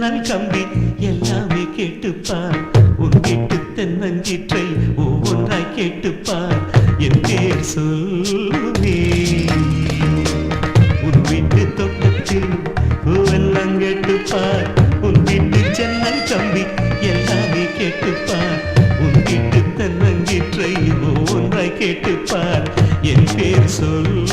ஜன்னல் கம்பி எல்லாமே கேட்டுப்பார். உன் வீட்டு தென்னங்கீற்றை ஒவ்வொன்றாய் கேட்டுப்பார். என் பேர் சொல்லுவே உன் வீட்டு தோட்டத்தில் பூவெல்லாம் கேட்டுப்பார். உன் வீட்டு ஜன்னல் கம்பி எல்லாமே கேட்டுப்பார். உன் வீட்டு தென்னங்கீற்றை ஒவ்வொன்றாய் கேட்டுப்பார். என் பேர் சொல்